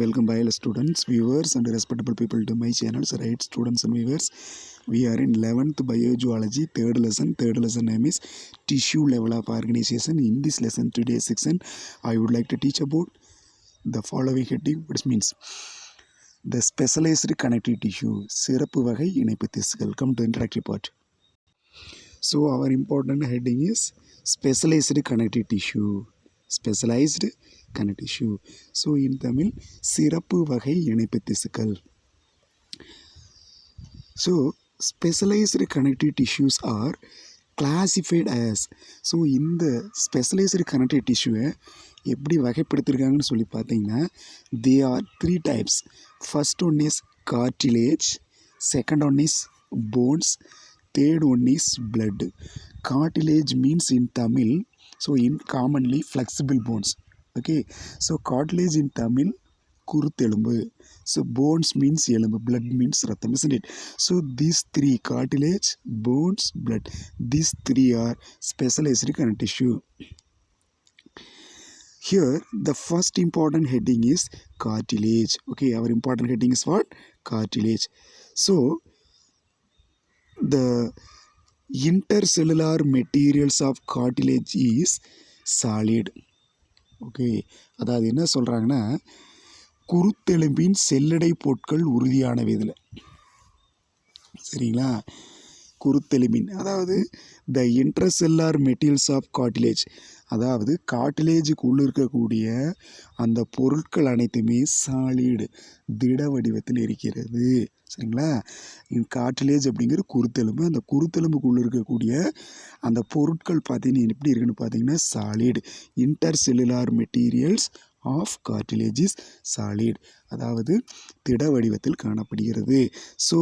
Welcome by all students, viewers and respectable people to my channel. So right students and viewers, we are in 11th biogeology, third lesson name is tissue level of organization. In this lesson, today's section, I would like to teach about the following heading, which means the specialized connective tissue, சிறப்பு வகை இணைப்பு திசுக்கள். Come to interactive part. So our important heading is specialized connective tissue. Specialized connective tissue. So in Tamil, சிறப்பு வகை இணைப்பு திசுக்கள். So specialized connective tissues are classified as. So இந்த specialized connective tissue எப்படி வகைப்படுத்திருக்காங்கன்னு சொல்லி பார்த்தீங்கன்னா, they are 3 types. First one is cartilage, second one is bones, third one is blood. Cartilage means in Tamil, so in commonly flexible bones. Okay, so cartilage in Tamil குருத்தெலும்பு. So bones means எலும்பு, blood means ரத்தம், isn't it? So these three, cartilage, bones, blood, these three are specialized connective tissue. Here the first important heading is cartilage. Okay, our important heading is what? Cartilage. So the intercellular materials of cartilage is solid. Okay, அதாவது என்ன சொல்கிறாங்கன்னா, குருத்தெலும்பின் செல்லடை பொருட்கள் உறுதியானவை. இதில் சரிங்களா, குருத்தெலும்பின் அதாவது த இன்ட்ரசெல்லார் materials of cartilage, அதாவது கார்டிலேஜுக்குள்ளே இருக்கக்கூடிய அந்த பொருட்கள் அனைத்துமே சாலிடு, திட வடிவத்தில் இருக்கிறது. சரிங்களா, கார்டிலேஜ் அப்படிங்கிற குருத்தெலும்பு, அந்த குருத்தெலும்புக்குள்ளே இருக்கக்கூடிய அந்த பொருட்கள் பார்த்தீங்கன்னா எப்படி இருக்குன்னு பார்த்தீங்கன்னா solid. Intercellular materials of cartilage is solid, அதாவது திட வடிவத்தில் காணப்படுகிறது. So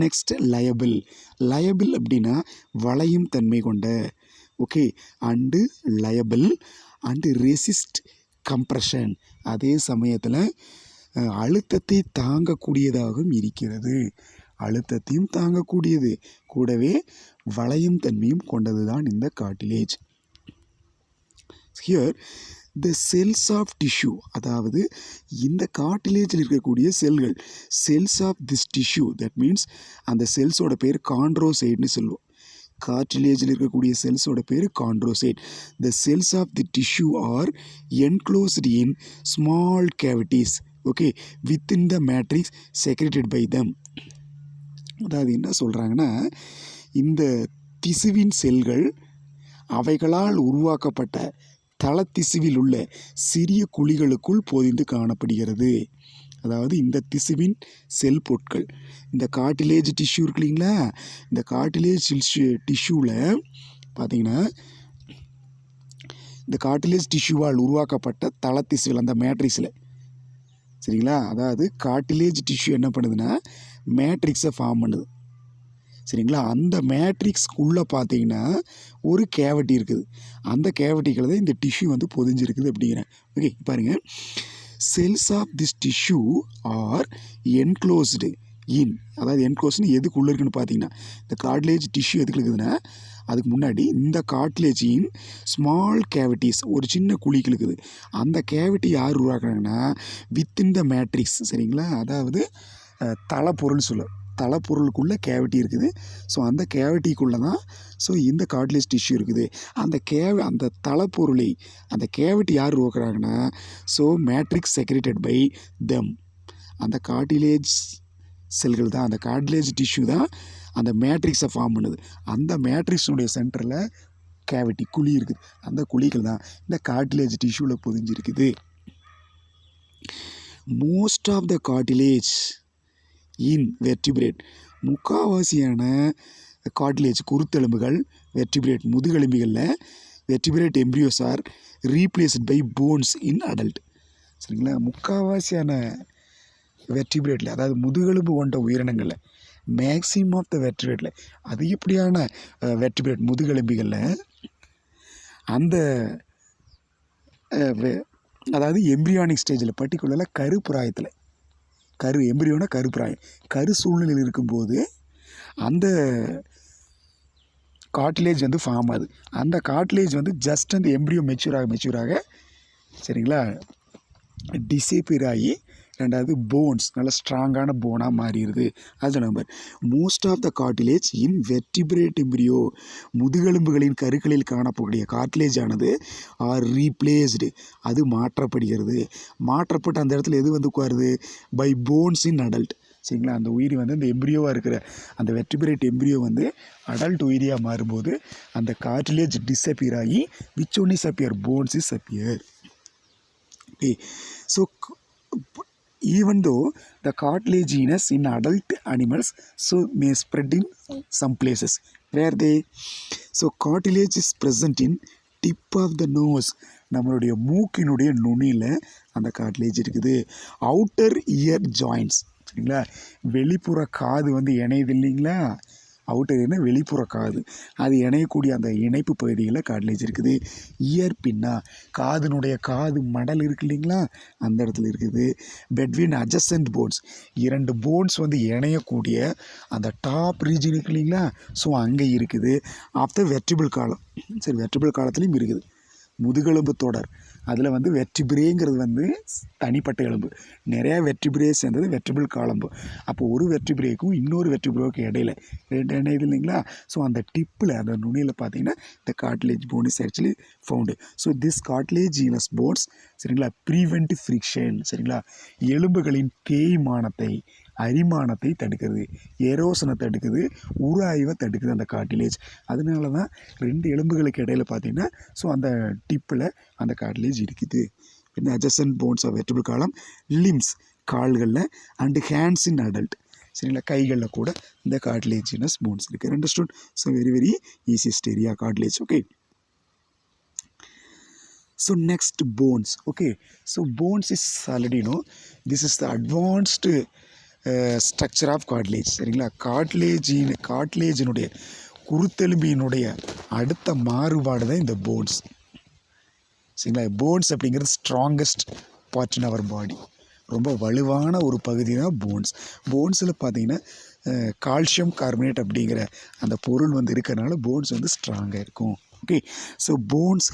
next liable. லயபிள் அப்படின்னா வளையும் தன்மை கொண்ட. Okay, and liable and resist compression, அதே சமயத்தில் அழுத்தத்தை தாங்கக்கூடியதாகவும் இருக்கிறது. அழுத்தத்தையும் தாங்கக்கூடியது, கூடவே வளையும் தன்மையும் கொண்டது தான் இந்த cartilage. Here the cells of tissue, அதாவது இந்த கார்டிலேஜில் இருக்கக்கூடிய செல்கள், cells of this tissue, that means அந்த செல்ஸோட பேர் காண்ட்ரோசைட்னு சொல்லுவோம். கார்டிலேஜில் இருக்கக்கூடிய செல்ஸோட பேர் chondrocyte. The cells of the tissue are enclosed in small cavities. Okay, within the matrix secreted by them. அதாவது என்ன சொல்கிறாங்கன்னா, இந்த திசுவின் செல்கள் அவைகளால் உருவாக்கப்பட்ட தளத்திசுவில் உள்ள சிறிய குழிகளுக்குள் பொதிந்து காணப்படுகிறது. அதாவது இந்த திசுவின் செல் பொருட்கள், இந்த கார்டிலேஜ் டிஷ்யூ இருக்கு இல்லைங்களா, இந்த கார்டிலேஜ் டிஷ்யூவில் பார்த்தீங்கன்னா, இந்த கார்டிலேஜ் டிஷ்யூவால் உருவாக்கப்பட்ட தளத்திசுவில் அந்த மேட்ரிக்ஸில், சரிங்களா, அதாவது கார்டிலேஜ் டிஷ்யூ என்ன பண்ணுதுன்னா மேட்ரிக்ஸை ஃபார்ம் பண்ணுது. சரிங்களா, அந்த மேட்ரிக்ஸ்க்குள்ளே பார்த்தீங்கன்னா ஒரு கேவிட்டி இருக்குது. அந்த கேவிட்டிகளை தான் இந்த டிஷ்யூ வந்து பொதிஞ்சிருக்குது அப்படிங்கிறேன். ஓகே, பாருங்கள், cells of this tissue are enclosed in, அதாவது என்க்ளோஸ்னு எதுக்குள்ளே இருக்குன்னு பார்த்தீங்கன்னா, இந்த கார்டிலேஜ் டிஷ்யூ எதுக்கு இருக்குதுன்னா, அதுக்கு முன்னாடி இந்த கார்டிலேஜின் ஸ்மால் கேவிட்டிஸ், ஒரு சின்ன குழிக்கு இருக்குது. அந்த கேவிட்டி யார் உருவாக்குறாங்கன்னா வித்தின் த மேட்ரிக்ஸ். சரிங்களா, அதாவது தளப்பொருள் சொல்ல, தளப்பொருளுக்குள்ளே கேவிட்டி இருக்குது. ஸோ அந்த கேவிட்டிக்குள்ளே தான் ஸோ இந்த கார்டிலேஜ் டிஷ்யூ இருக்குது. அந்த தளப்பொருளை, அந்த கேவிட்டி யார் உருவாக்குறாங்கன்னா, so matrix secreted by them, அந்த கார்டிலேஜ் செல்கள் தான், அந்த கார்டிலேஜ் டிஷ்யூ தான் அந்த மேட்ரிக்ஸை ஃபார்ம் பண்ணுது. அந்த மேட்ரிக்ஸுடைய சென்டரில் கேவிட்டி, குழி இருக்குது. அந்த குழிகள் தான் இந்த கார்டிலேஜ் டிஷ்யூவில் பொதிஞ்சிருக்குது. Most of the cartilage in vertebrate, முக்காவாசியான கார்டிலேஜ் குருத்தெலும்புகள் வெர்டிபிரேட் முதுகெலும்பிகளில், vertebrate embryos are replaced by bones in adult. சரிங்களா, முக்காவாசியான வெர்டிபிரேட்டில், அதாவது முதுகெலும்பு கொண்ட உயிரினங்களில், மேக்ஸிமம் ஆஃப் த வெர்டிபிரேட்டில், அதிகப்படியான வெர்டிபிரேட் முதுகெலும்பிகளில் அந்த அதாவது எம்ப்ரியானிக் ஸ்டேஜில், பர்டிகுலராக கருப்பிராயத்தில், எம்பிரியோனா கருப்பிராயம், கரு சூழ்நிலையில் இருக்கும்போது அந்த கார்டிலேஜ் வந்து ஃபார்ம் ஆகுது. அந்த கார்டிலேஜ் வந்து ஜஸ்ட் அந்த எம்பிரியோ மெச்சூராக சரிங்களா டிசேப்பியர் ஆகி ரெண்டாவது போன்ஸ் நல்ல ஸ்ட்ராங்கான போனாக மாறிடுது. அது number. Most of the cartilage in vertebrate embryo, முதுகெலும்புகளின் கருக்களில் காணப்படக்கூடிய கார்டிலேஜ் ஆனது ஆர் ரீப்ளேஸ்டு, அது மாற்றப்படுகிறது. மாற்றப்பட்டு அந்த இடத்துல எது வந்து உட்காருது? By bones in adult. சரிங்களா, அந்த உயிரி வந்து அந்த எம்பிரியோவாக இருக்கிற அந்த வெர்டிபிரேட் எம்பிரியோ வந்து அடல்ட் உயிரியாக மாறும்போது அந்த கார்டிலேஜ் டிஸ்அப்பியர் ஆகி which one is appear? Bones is appear. Okay, so even though the cartilaginous in adult animals so may spread in some places where they, so cartilage is present in tip of the nose, நம்மளுடைய மூக்கினுடைய நுனியில் அந்த cartilage இருக்குது. Outer year joints, சரிங்களா, வெளிப்புற காது வந்து இணையுது இல்லைங்களா, outer இயர்னா வெளிப்புற காது, அது இணையக்கூடிய அந்த இணைப்பு பகுதிகளில் கார்டிலேஜ் இருக்குது. இயர் பின்னா, காதினுடைய காது மடல் இருக்கு இல்லைங்களா, அந்த இடத்துல இருக்குது. பெட்வீன் அட்ஜசன்ட் போன்ஸ், இரண்டு போன்ஸ் வந்து இணையக்கூடிய அந்த டாப் ரீஜன் இருக்கு இல்லைங்களா, ஸோ அங்கே இருக்குது. ஆஃப்டர் வெர்டிபிள் காலம், சரி வெர்டிபிள் காலத்துலேயும் இருக்குது. முதுகெலும்பு தொடர், அதில் வந்து வெர்டிபிரேங்கிறது வந்து தனிப்பட்ட எலும்பு, நிறையா வெர்டிபிரே சேர்ந்தது வெர்டிபிள் காலம்பு. அப்போ ஒரு வெர்டிபிரேக்கும் இன்னொரு வெர்டிபிரேக்கும் இடையில ரெண்டு இணையுது இல்லைங்களா, ஸோ அந்த டிப்பில் அந்த நுனியில் பார்த்தீங்கன்னா இந்த cartilage bone is actually found. So this cartilaginous bones, சரிங்களா, ப்ரீவென்ட் ஃப்ரிக்ஷன், சரிங்களா, எலும்புகளின் தேய்மானத்தை அரிமானத்தை தடுக்கிறது, எரோசனை தடுக்குது, உராய்வை தடுக்குது அந்த கார்டிலேஜ். அதனால தான் ரெண்டு எலும்புகளுக்கு இடையில பார்த்தீங்கன்னா ஸோ அந்த டிப்பில் அந்த கார்டிலேஜ் இருக்குது. இந்த அட்ஜசன்ட் போன்ஸ் ஆஃப் வெர்டிபிள் காலம், லிம்ஸ் கால்களில் அண்டு ஹேண்ட்ஸ் இன் அடல்ட், சரிங்களா, கைகளில் கூட இந்த கார்டிலேஜினஸ் போன்ஸ் இருக்குது. Understood? So very very easiest area cartilage. Okay, so next bones. Okay, so bones is already this is the advanced structure of cartilage, சரிங்களா. கார்டிலேஜினுடைய குருத்தெலும்பினுடைய அடுத்த மாறுபாடு தான் இந்த போன்ஸ், சரிங்களா. போன்ஸ் அப்படிங்கிறது ஸ்ட்ராங்கஸ்ட் பார்ட் இன் அவர் பாடி, ரொம்ப வலுவான ஒரு பகுதி தான் போன்ஸ். போன்ஸில் பார்த்தீங்கன்னா கால்சியம் கார்பனேட் அப்படிங்கிற அந்த பொருள் வந்து இருக்கிறனால போன்ஸ் வந்து ஸ்ட்ராங்காக இருக்கும். Okay, so bones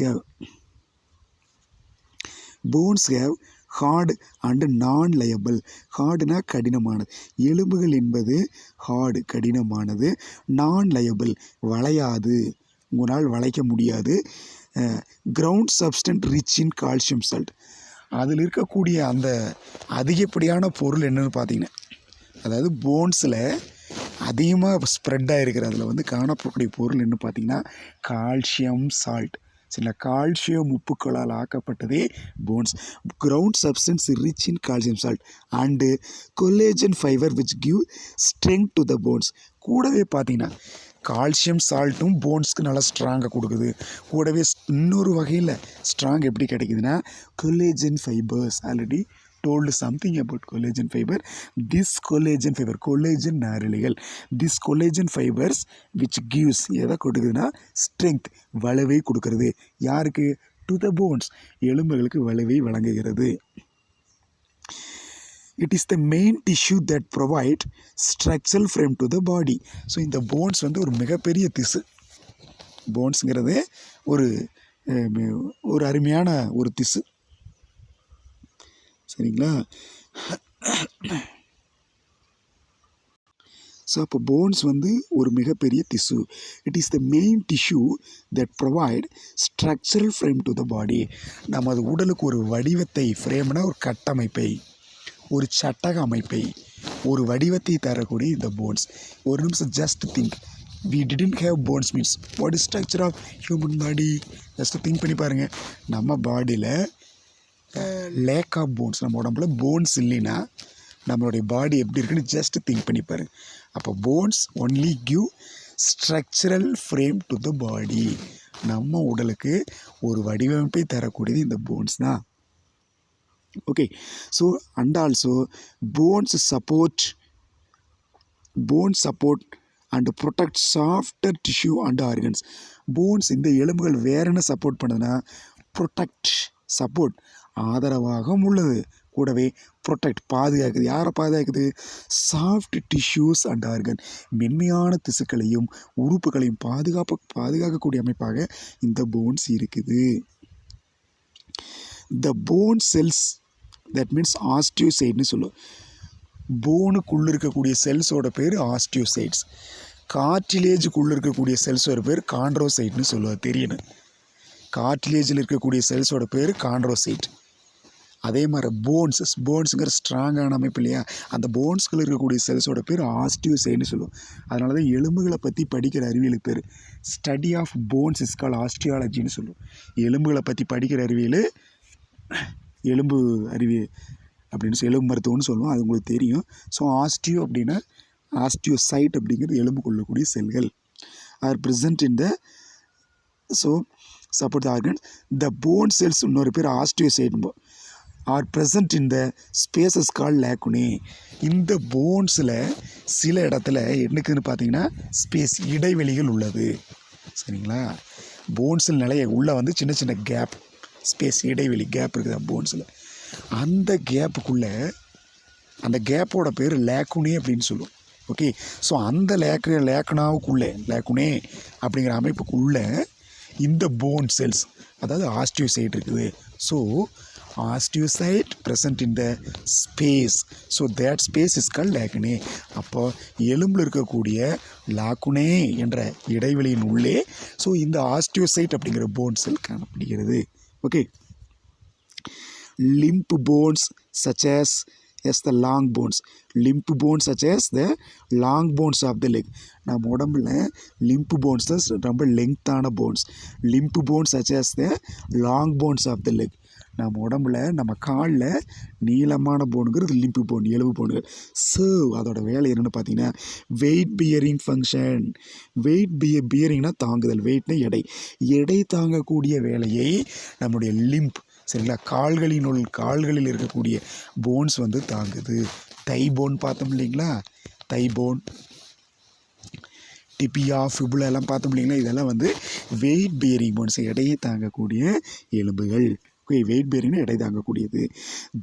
have hard and non liable. ஹார்டுனா கடினமானது, எலும்புகள் என்பது ஹார்டு கடினமானது, நான் லயபிள் வளையாது, உங்களால் வளைக்க முடியாது. Ground subtend rich in calcium salt, அதில் இருக்கக்கூடிய அந்த அதிகப்படியான பொருள் என்னென்னு பார்த்தீங்கன்னா, அதாவது போன்ஸில் அதிகமாக ஸ்ப்ரெட்டாக இருக்கிற அதில் வந்து காணப்படக்கூடிய பொருள் என்ன பார்த்தீங்கன்னா கால்சியம் சால்ட், சில கால்சியம் உப்புக்களால் ஆக்கப்பட்டதே bones. Ground substance rich in calcium salt and collagen fiber which give strength to the bones. கூடவே பார்த்தீங்கன்னா கால்சியம் சால்ட்டும் போன்ஸ்க்கு நல்லா ஸ்ட்ராங்காக கொடுக்குது. கூடவே இன்னொரு வகையில் ஸ்ட்ராங் எப்படி கிடைக்குதுன்னா collagen fibers. Already told something about collagen fiber. This collagen fiber, collagen நாரலிகள், this collagen fibers which gives எதை கொடுக்குதுன்னா strength, வலுவை கொடுக்கிறது. யாருக்கு? to the bones, எலும்புகளுக்கு வலுவை வழங்குகிறது. It is the main tissue that provide structural frame to the body. So இந்த bones வந்து ஒரு மிகப்பெரிய திசு. போன்ஸுங்கிறது ஒரு அருமையான ஒரு திசு, சரிங்களா. ஸோ அப்போ போன்ஸ் வந்து ஒரு மிகப்பெரிய திசு. It is the main tissue that provide structural frame to the body. நமது உடலுக்கு ஒரு வடிவத்தை, ஃப்ரேம்னா ஒரு கட்டமைப்பை, ஒரு சட்டக அமைப்பை, ஒரு வடிவத்தை தரக்கூடிய இந்த போன்ஸ். ஒரு நிமிஷம் just think, we didn't have bones means what is structure of human body? Just think பண்ணி பாருங்கள். நம்ம பாடியில் லேக் ஆஃப் போன்ஸ், நம்ம உடம்புல போன்ஸ் இல்லைன்னா நம்மளுடைய பாடி எப்படி இருக்குன்னு ஜஸ்ட் திங்க் பண்ணி பாருங்கள். அப்போ bones only give structural frame to the body. நம்ம உடலுக்கு ஒரு வடிவமைப்பை தரக்கூடியது இந்த போன்ஸ் தான். Okay, so and also bones support and protect softer tissue and organs. Bones இந்த எலும்புகள் வேற என்ன சப்போர்ட் பண்ணுதுன்னா ப்ரொடெக்ட், சப்போர்ட் ஆதரவாக உள்ளது, கூடவே ப்ரொடெக்ட் பாதுகாக்குது. யாரை பாதுகாக்குது? சாஃப்ட் டிஷ்யூஸ் அண்ட் ஆர்கன், மென்மையான திசுக்களையும் உறுப்புகளையும் பாதுகாக்கக்கூடிய அமைப்பாக இந்த போன்ஸ் இருக்குது. த போன் செல்ஸ் தட் மீன்ஸ் ஆஸ்டியோசைட்னு சொல்லுவோம். போனுக்குள்ளே இருக்கக்கூடிய செல்ஸோட பேர் ஆஸ்டியோசைட்ஸ். கார்டிலேஜுக்குள்ளே இருக்கக்கூடிய செல்ஸோட பேர் காண்ட்ரோசைட்னு சொல்லுவாங்க. தெரியணும், கார்டிலேஜில் இருக்கக்கூடிய செல்ஸோட பேர் காண்ட்ரோசைட். அதே மாதிரி போன்ஸுங்கிற ஸ்ட்ராங்கான அமைப்பு இல்லையா, அந்த போன்ஸ்குள்ளே இருக்கக்கூடிய செல்ஸோட பேர் ஆஸ்டியோசைட்னு சொல்லுவோம். அதனால தான் எலும்புகளை பற்றி படிக்கிற அறிவியலுக்கு பேர் study of bones is called ஆஸ்டியாலஜின்னு சொல்லுவோம். எலும்புகளை பற்றி படிக்கிற அறிவியல் எலும்பு அறிவியல் அப்படின்னு சொல்லி எலும்பு மருத்துவம்னு சொல்லுவோம். அது உங்களுக்கு தெரியும். ஸோ ஆஸ்டியோ அப்படின்னா ஆஸ்டியோசைட் அப்படிங்கிறது எலும்பு கொள்ளக்கூடிய செல்கள். Are present in the support the organs. The bone cells இன்னொரு பேர் osteocyte are present in the spaces call lacunae. இந்த போன்ஸில் சில இடத்துல என்னக்குன்னு பார்த்தீங்கன்னா ஸ்பேஸ் இடைவெளிகள் உள்ளது. சரிங்களா, போன்ஸில் நிறைய உள்ளே வந்து சின்ன சின்ன கேப், ஸ்பேஸ் இடைவெளி கேப் இருக்குது போன்ஸில். அந்த கேப்புக்குள்ளே, அந்த கேப்போட பேர் லேக்குனே அப்படின்னு சொல்லுவோம். ஓகே, ஸோ அந்த லேக்குனே அப்படிங்கிற அமைப்புக்குள்ளே இந்த போன் செல்ஸ், அதாவது ஆஸ்டியோசைட் இருக்குது. So osteocyte present in the space, so that space is called lacunae. அப்போ எலும்பில் இருக்கக்கூடிய லாக்குனே என்ற இடைவெளியின் உள்ளே ஸோ இந்த ஆஸ்டியோசைட் அப்படிங்கிற போன் செல் காணப்படுகிறது. Okay, limb bones such as the long bones, limb bones such as the long bones of the leg. நம்ம உடம்புல limb bones தான் ரொம்ப லெங்க்த்தான bones. limb bones such as the long bones of the leg. நம்ம உடம்புல நம்ம காலில் நீளமான போனுங்கிறது Limbu phone, எலும்பு போனுங்க. ஸோ அதோட வேலை என்னென்னு பார்த்தீங்கன்னா வெயிட் பியரிங் ஃபங்க்ஷன். வெயிட் பியரிங்னா தாங்குதல், வெயிட்னா எடை தாங்கக்கூடிய வேலையை நம்முடைய லிம்ப், சரிங்களா, கால்களில் இருக்கக்கூடிய போன்ஸ் வந்து தாங்குது. தை போன் பார்த்தோம் இல்லைங்களா, தை போன், டிபியா, ஃபிபுலா எல்லாம் பார்த்தோம் இல்லைங்களா, இதெல்லாம் வந்து வெயிட் பியரிங் போன்ஸ், எடையை தாங்கக்கூடிய எலும்புகள். வெயிட் பேரிங்னா எடை தாங்கக்கூடியது.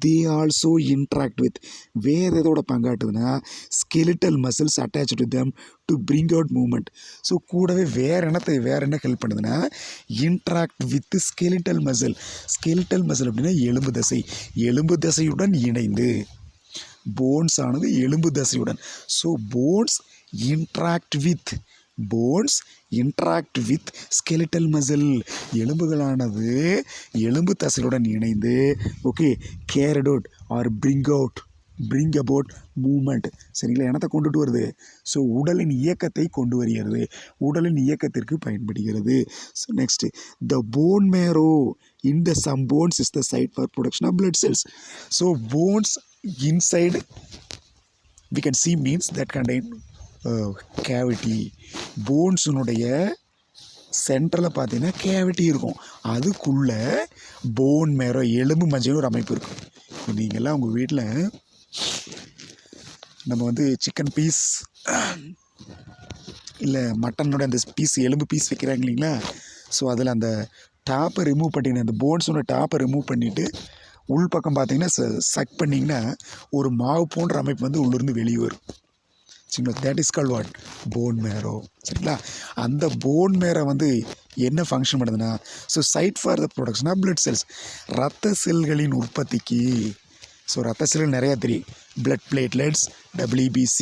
தே ஆல்சோ இன்ட்ராக்ட் வித், வேறு எதோட பங்காட்டுதுன்னா skeletal muscles attach to them to bring out movement. So கூடவே வேறு என்ன ஹெல்ப் பண்ணுதுன்னா interact with skeletal muscle. Skeletal muscle அப்படின்னா எலும்பு தசையுடன் இணைந்து, போன்ஸ் ஆனது எலும்பு தசையுடன். So bones interact with skeletal muscle. எலும்புகளானது எலும்பு தசையுடன் இணைந்து okay carried out or bring about movement. சரிங்களா, என்னத்தை கொண்டுட்டு வருது? ஸோ உடலின் இயக்கத்தை கொண்டு வருகிறது, உடலின் இயக்கத்திற்கு பயன்படுகிறது. So next, the bone marrow in the some bones is the site for production of blood cells. So bones inside we can see means that contain cavity. போன்ஸுனுடைய சென்டரில் பார்த்தீங்கன்னா கேவிட்டி இருக்கும், அதுக்குள்ளே போன் மேரோ எலும்பு மஞ்சள் ஒரு அமைப்பு இருக்கும். நீங்கள்லாம் உங்கள் வீட்டில் நம்ம வந்து சிக்கன் பீஸ் இல்லை மட்டனோட அந்த பீஸ், எலும்பு பீஸ் வைக்கிறாங்க இல்லைங்களா, ஸோ அதில் அந்த டாப்பை ரிமூவ் பண்ணிங்கன்னா, அந்த போன்ஸோட டாப்பை ரிமூவ் பண்ணிவிட்டு உள் பக்கம் பார்த்தீங்கன்னா சக் பண்ணிங்கன்னா ஒரு மாவு போன்ற அமைப்பு வந்து உள்ளிருந்து வெளியே வரும். சரிங்களா, that is called what, bone marrow. சரிங்களா, அந்த போன் மேரோ வந்து என்ன ஃபங்க்ஷன் பண்ணுதுன்னா so site for the production of blood cells, ரத்த செல்களின் உற்பத்திக்கு. ஸோ ரத்த செல்கள் நிறையா தெரியும், blood platelets, WBC,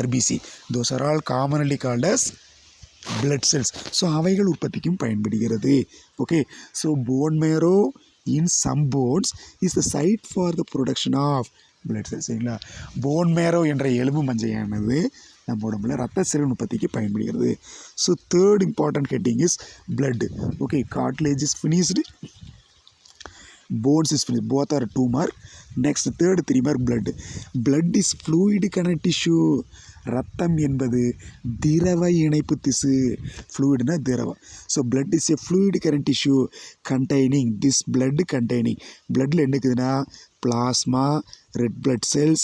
RBC, those are all commonly called as blood cells. So அவைகள் உற்பத்திக்கும் பயன்படுகிறது. Okay, so bone marrow in some bones is the site for the production of blood cells. சரிங்களா, போன் மேரோ என்ற எலும்பு மஞ்சையானது நம்ம உடம்புல ரத்த செல் உற்பத்திக்கு பயன்படுகிறது. So third important heading is blood. Okay, cartilage is finished, bones is finished, both are 2 mark. Next third 3 mark blood is fluid connective tissue. ரத்தம் என்பது திரவ இணைப்பு திசு, ஃப்ளூயிட்னா திரவம். So blood is a fluid connective tissue containing this பிளட்டில் என்ன இருக்குதுன்னா plasma, red blood cells,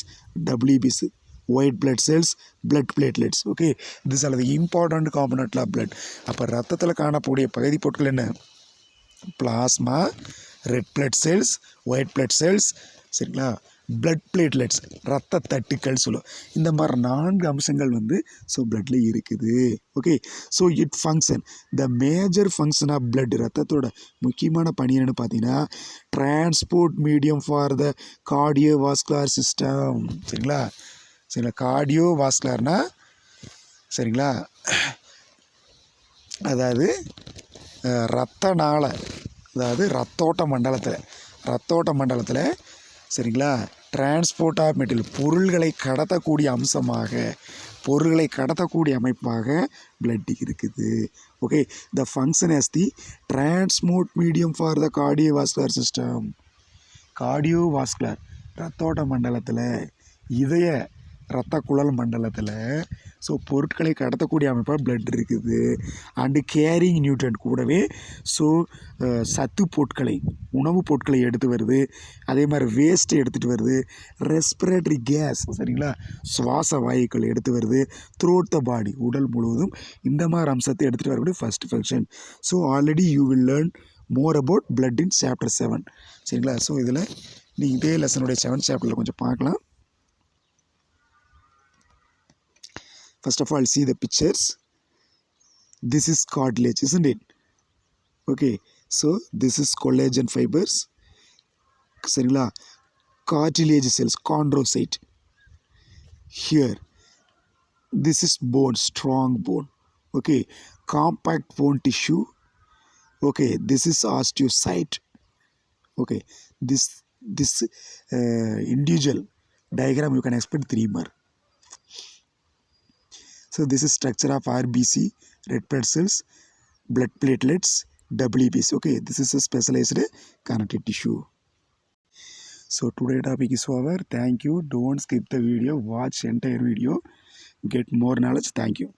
WBC, white blood cells, blood platelets. Okay, this are the important component of blood. அப்போ ரத்தத்தில் காணக்கூடிய பகுதி பொருட்கள் என்ன? Plasma, red blood cells, white blood cells, சரிங்களா, blood platelets ரத்த தட்டுக்கள் சொல்லும். இந்த மாதிரி 4 அம்சங்கள் வந்து ஸோ பிளட்டில் இருக்குது. Okay, so it function the major function of blood. ரத்தத்தோட முக்கியமான பணி என்னென்னு பார்த்தீங்கன்னா transport medium for the cardiovascular system. சரிங்களா, கார்டியோவாஸ்குலர்னா சரிங்களா, அதாவது ரத்த நாள, அதாவது ரத்தோட்ட மண்டலத்தில் சரிங்களா, டிரான்ஸ்போர்ட் ஆஃப் மெட்டீரியல் பொருள்களை கடத்தக்கூடிய அமைப்பாக பிளட் இருக்குது. Okay, the function as the transport medium for the cardiovascular system. Cardiovascular ரத்தோட்ட மண்டலத்தில், இதய இரத்த குழல் மண்டலத்தில் ஸோ பொருட்களை கடத்தக்கூடிய அமைப்பாக பிளட் இருக்குது. அண்டு கேரிங் நியூட்ரன்ட் கூடவே ஸோ சத்து பொருட்களை, உணவுப் பொருட்களை எடுத்து வருது. அதே மாதிரி வேஸ்ட்டு எடுத்துகிட்டு வருது. ரெஸ்பிரேட்டரி கேஸ் சரிங்களா, சுவாச வாயுக்கள் எடுத்து வருது. த்ரூஅவுட் த பாடி, உடல் முழுவதும் இந்த மாதிரி அம்சத்தை எடுத்துகிட்டு வரக்கூடிய first function. So already you will learn more about blood in chapter 7. சரிங்களா, ஸோ இதில் நீங்கள் இதே லெசனுடைய 7th சாப்டரில் கொஞ்சம் பார்க்கலாம். First of all, see the pictures. This is cartilage, isn't it? Okay, so this is collagen fibers. சரிங்களா, cartilage cells, chondrocyte. Here, this is bone, strong bone. Okay, compact bone tissue. Okay, this is osteocyte. Okay, this individual diagram you can expect 3 more. So this is structure of RBC, red blood cells, blood platelets, WBC. Okay, this is a specialized connective tissue. So today topic is over. Thank you. Don't skip the video. Watch entire video. Get more knowledge. Thank you.